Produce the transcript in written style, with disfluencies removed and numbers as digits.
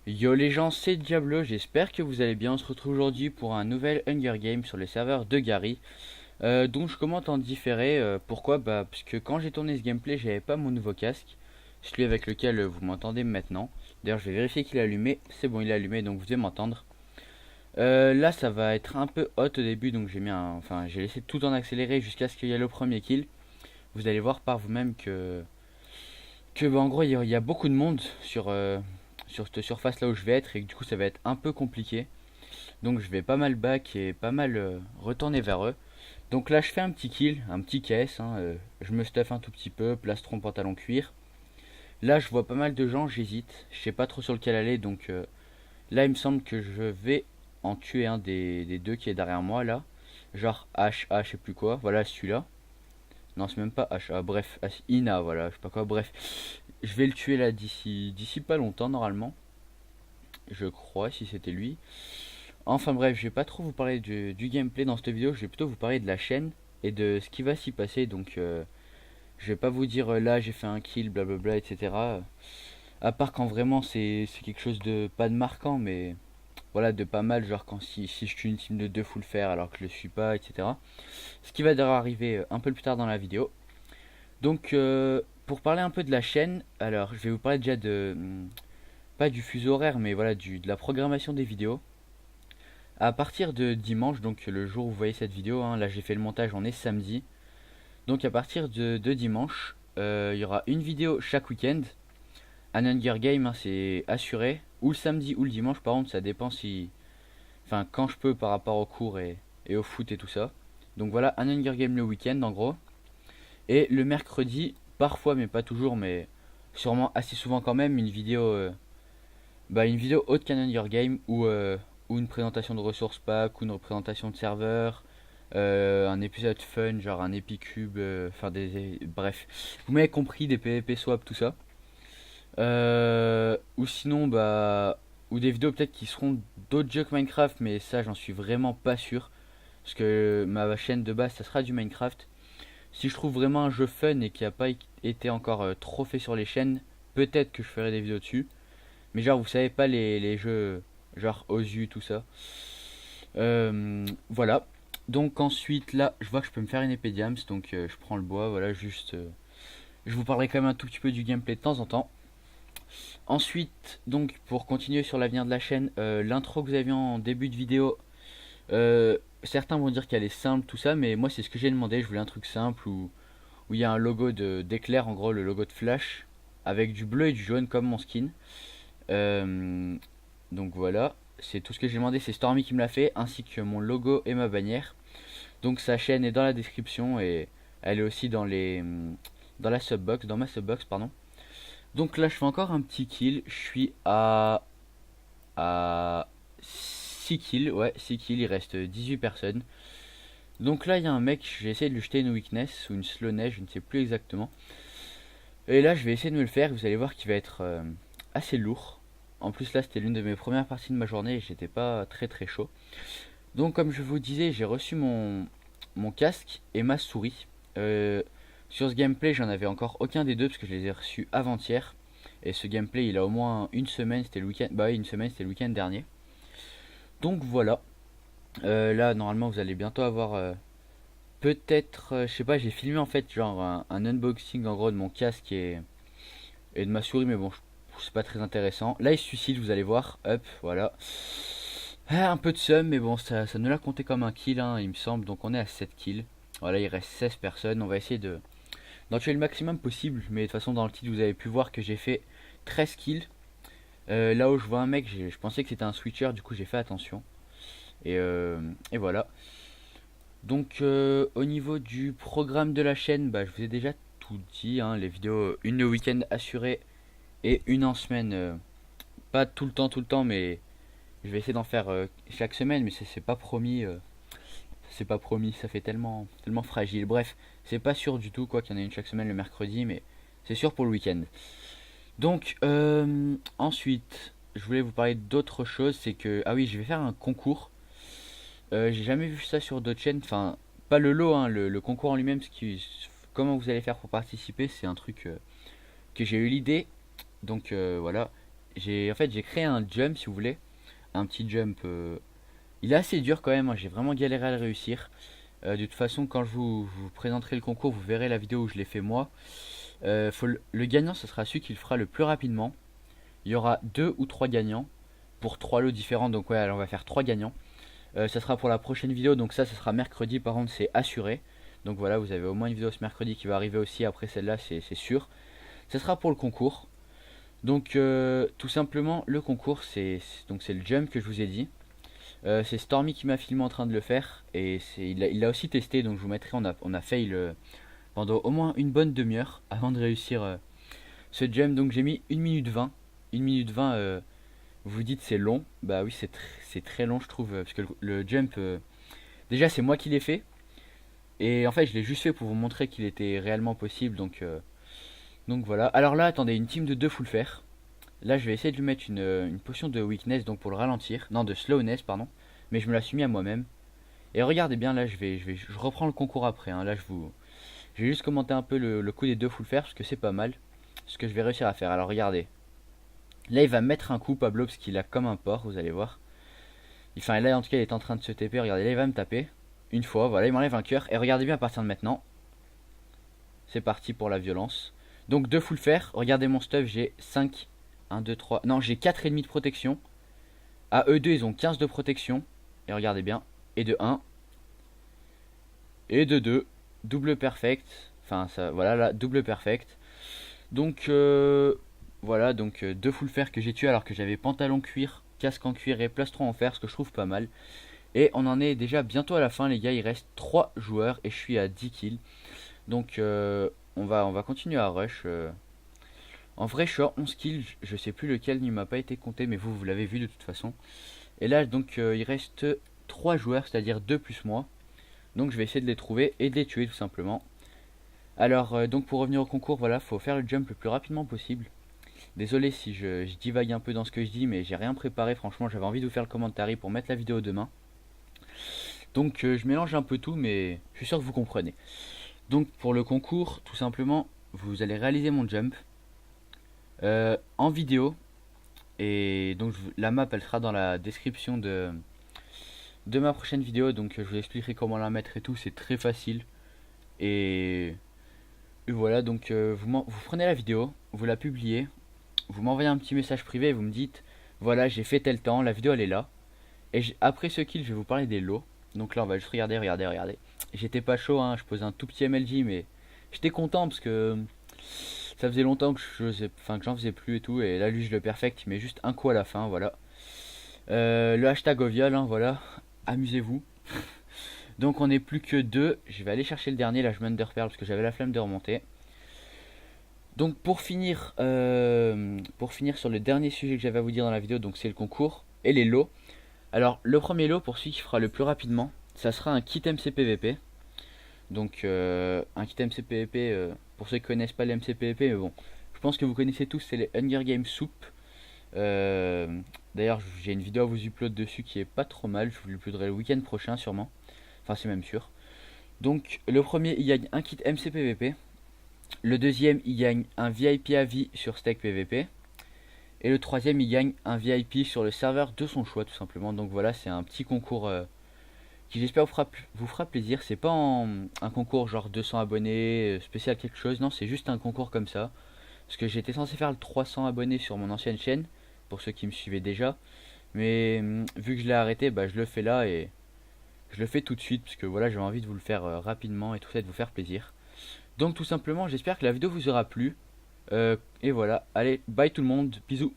Yo les gens, c'est Diablo, j'espère que vous allez bien. On se retrouve aujourd'hui pour un nouvel Hunger Games sur le serveur de Gary. Donc je commente en différé. Pourquoi? Bah parce que quand j'ai tourné ce gameplay, j'avais pas mon nouveau casque, celui avec lequel vous m'entendez maintenant. D'ailleurs, je vais vérifier qu'il est allumé. C'est bon, il est allumé, donc vous devez m'entendre. Là, ça va être un peu hot au début, donc j'ai laissé tout en accéléré jusqu'à ce qu'il y ait le premier kill. Vous allez voir par vous-même que bah, en gros, il y a beaucoup de monde sur cette surface là où je vais être et que du coup, ça va être un peu compliqué. Donc je vais pas mal back et pas mal retourner vers eux. Donc là je fais un petit kill, un petit caisse, je me stuff un tout petit peu, plastron, pantalon cuir. Là je vois pas mal de gens, j'hésite, je sais pas trop sur lequel aller, donc là il me semble que je vais en tuer un des deux qui est derrière moi là. Genre HA, je sais plus quoi, voilà celui-là. Non c'est même pas HA, bref, Ina, voilà, je sais pas quoi, bref. Je vais le tuer là d'ici pas longtemps normalement, je crois, si c'était lui. Enfin bref, je vais pas trop vous parler du gameplay dans cette vidéo, je vais plutôt vous parler de la chaîne et de ce qui va s'y passer. Donc je vais pas vous dire là j'ai fait un kill, blablabla, etc. À part quand vraiment c'est quelque chose de pas de marquant, mais voilà, de pas mal, genre quand si je tue une team de deux full faire alors que je le suis pas, etc. Ce qui va d'ailleurs arriver un peu plus tard dans la vidéo. Donc pour parler un peu de la chaîne, alors je vais vous parler déjà de pas du fuseau horaire, mais voilà de la programmation des vidéos. À partir de dimanche, donc le jour où vous voyez cette vidéo, là j'ai fait le montage, on est samedi. Donc à partir de dimanche, il y aura une vidéo chaque week-end. Un Hunger Game, c'est assuré. Ou le samedi ou le dimanche, par contre, ça dépend si. Enfin, quand je peux par rapport au cours et au foot et tout ça. Donc voilà, un Hunger Game le week-end en gros. Et le mercredi, parfois, mais pas toujours, mais sûrement assez souvent quand même, une vidéo haute qu'un Hunger Game ou une présentation de ressources pack ou une représentation de serveur, un épisode fun genre un épicube, bref, vous m'avez compris, des PvP swap, tout ça. Ou sinon ou des vidéos peut-être qui seront d'autres jeux que Minecraft, mais ça j'en suis vraiment pas sûr parce que ma chaîne de base ça sera du Minecraft. Si je trouve vraiment un jeu fun et qui a pas été encore trop fait sur les chaînes, peut-être que je ferai des vidéos dessus. Mais genre, vous savez pas les jeux genre Ozu, tout ça. Voilà. Donc ensuite, là, je vois que je peux me faire une épée diams. Donc je prends le bois, voilà, juste... je vous parlerai quand même un tout petit peu du gameplay de temps en temps. Ensuite, donc pour continuer sur l'avenir de la chaîne, l'intro que vous avez vu en début de vidéo, certains vont dire qu'elle est simple, tout ça, mais moi c'est ce que j'ai demandé. Je voulais un truc simple où il y a un logo d'éclair, en gros le logo de Flash, avec du bleu et du jaune comme mon skin. Euh, donc voilà, c'est tout ce que j'ai demandé, c'est Stormy qui me l'a fait, ainsi que mon logo et ma bannière. Donc sa chaîne est dans la description et elle est aussi dans la subbox, dans ma subbox, pardon. Donc là je fais encore un petit kill, je suis à 6 kills, ouais 6 kills, il reste 18 personnes. Donc là il y a un mec, j'ai essayé de lui jeter une weakness ou une slowness, je ne sais plus exactement. Et là je vais essayer de me le faire, vous allez voir qu'il va être assez lourd. En plus là c'était l'une de mes premières parties de ma journée et j'étais pas très très chaud. Donc comme je vous disais, j'ai reçu mon casque et ma souris. Euh, sur ce gameplay j'en avais encore aucun des deux parce que je les ai reçus avant-hier. Et ce gameplay il a au moins une semaine, c'était le week-end. Bah oui, une semaine, c'était le week-end dernier. Donc voilà. Là normalement vous allez bientôt avoir peut-être, je sais pas, j'ai filmé en fait genre un unboxing en gros de mon casque et de ma souris, mais bon, c'est pas très intéressant. Là, il se suicide, vous allez voir. Hop, voilà. Un peu de seum, mais bon, ça ne l'a compté comme un kill, il me semble. Donc on est à 7 kills. Voilà, il reste 16 personnes. On va essayer d'en tuer le maximum possible. Mais de toute façon, dans le titre, vous avez pu voir que j'ai fait 13 kills. Là où je vois un mec, je pensais que c'était un switcher, du coup j'ai fait attention. Et voilà. Donc au niveau du programme de la chaîne, je vous ai déjà tout dit. Les vidéos, une le week-end assurée et une en semaine. Pas tout le temps, mais je vais essayer d'en faire chaque semaine, mais c'est pas promis. C'est pas promis, ça fait tellement fragile. Bref, c'est pas sûr du tout, quoi qu'il y en ait une chaque semaine le mercredi, mais c'est sûr pour le week-end. Donc, ensuite, je voulais vous parler d'autre chose, c'est que, ah oui, je vais faire un concours. J'ai jamais vu ça sur d'autres chaînes, enfin, pas le lot, le concours en lui-même, comment vous allez faire pour participer, c'est un truc que j'ai eu l'idée. Donc voilà, en fait j'ai créé un jump si vous voulez, un petit jump. Il est assez dur quand même, hein, j'ai vraiment galéré à le réussir. De toute façon, quand je vous présenterai le concours, vous verrez la vidéo où je l'ai fait moi. Le gagnant, ce sera celui qui le fera le plus rapidement. Il y aura 2 ou 3 gagnants pour 3 lots différents. Donc ouais, alors on va faire 3 gagnants. Ça sera pour la prochaine vidéo. Donc ça sera mercredi. Par contre, c'est assuré. Donc voilà, vous avez au moins une vidéo ce mercredi qui va arriver aussi. Après celle-là, c'est sûr. Ça sera pour le concours. Donc tout simplement, le concours, c'est le jump que je vous ai dit. C'est Stormy qui m'a filmé en train de le faire. Et il l'a aussi testé. Donc je vous mettrai, on a fail pendant au moins une bonne demi-heure avant de réussir ce jump. Donc j'ai mis 1 minute 20. 1 minute 20, vous vous dites c'est long. Bah oui, c'est très long je trouve. Parce que le jump, déjà c'est moi qui l'ai fait. Et en fait je l'ai juste fait pour vous montrer qu'il était réellement possible. Donc voilà. Alors là, attendez, une team de 2 faut le faire. Là je vais essayer de lui mettre une potion de weakness, donc pour le ralentir. Non, de slowness, pardon. Mais je me la suis mis à moi-même. Et regardez bien, là je reprends le concours après. Hein. Là je vais juste commenter un peu le coup des 2 full faire parce que c'est pas mal ce que je vais réussir à faire. Alors regardez. Là il va mettre un coup Pablo parce qu'il a comme un porc, vous allez voir. Enfin là en tout cas il est en train de se TP, regardez là il va me taper. Une fois, voilà il m'enlève un cœur. Et regardez bien à partir de maintenant. C'est parti pour la violence. Donc 2 full faire, regardez mon stuff, j'ai 5, 1, 2, 3, non j'ai 4,5 de protection. À eux deux ils ont 15 de protection. Et regardez bien, et de 1. Et de 2, double perfect. Enfin ça, voilà là, double perfect. Donc voilà, donc 2 full fer que j'ai tué alors que j'avais pantalon cuir, casque en cuir et plastron en fer, ce que je trouve pas mal. Et on en est déjà bientôt à la fin les gars, il reste 3 joueurs et je suis à 10 kills. Donc on va continuer à rush. En vrai je suis à 11 kills, je sais plus lequel ne m'a pas été compté mais vous l'avez vu de toute façon. Et là donc il reste 3 joueurs, c'est-à-dire 2 plus moi. Donc je vais essayer de les trouver et de les tuer tout simplement. Alors donc pour revenir au concours, voilà, faut faire le jump le plus rapidement possible. Désolé si je divague un peu dans ce que je dis, mais j'ai rien préparé, franchement j'avais envie de vous faire le commentary pour mettre la vidéo demain. Donc je mélange un peu tout, mais je suis sûr que vous comprenez. Donc pour le concours, tout simplement, vous allez réaliser mon jump en vidéo. Et donc la map elle sera dans la description de ma prochaine vidéo. Donc je vous expliquerai comment la mettre et tout, c'est très facile. Et voilà, donc vous prenez la vidéo, vous la publiez, vous m'envoyez un petit message privé et vous me dites voilà j'ai fait tel temps, la vidéo elle est là. Et après ce kill je vais vous parler des lots. Donc là on va juste regarder. J'étais pas chaud, hein, je pose un tout petit MLG mais j'étais content parce que ça faisait longtemps que que j'en faisais plus et tout. Et là lui je le perfect, il met juste un coup à la fin, voilà. Le hashtag Ovial, hein, voilà, amusez-vous. Donc on n'est plus que 2, je vais aller chercher le dernier, là je m'underperle parce que j'avais la flemme de remonter. Donc pour finir sur le dernier sujet que j'avais à vous dire dans la vidéo, donc c'est le concours et les lots. Alors le premier lot pour celui qui fera le plus rapidement, ça sera un kit MCPVP. Donc un kit MCPVP, pour ceux qui connaissent pas les MCPVP, mais bon, je pense que vous connaissez tous, c'est les Hunger Games Soup. D'ailleurs j'ai une vidéo à vous upload dessus qui est pas trop mal, je vous l'uploaderai le week-end prochain sûrement. Enfin c'est même sûr. Donc le premier il gagne un kit MCPVP. Le deuxième, il gagne un VIP à vie sur Stake PVP. Et le troisième, il gagne un VIP sur le serveur de son choix, tout simplement. Donc voilà, c'est un petit concours qui j'espère vous fera plaisir. C'est pas un concours genre 200 abonnés, spécial quelque chose. Non, c'est juste un concours comme ça. Parce que j'étais censé faire le 300 abonnés sur mon ancienne chaîne, pour ceux qui me suivaient déjà. Mais vu que je l'ai arrêté, bah, je le fais là et je le fais tout de suite. Parce que voilà, j'ai envie de vous le faire rapidement et tout ça, de vous faire plaisir. Donc tout simplement, j'espère que la vidéo vous aura plu. Et voilà, allez, bye tout le monde, bisous.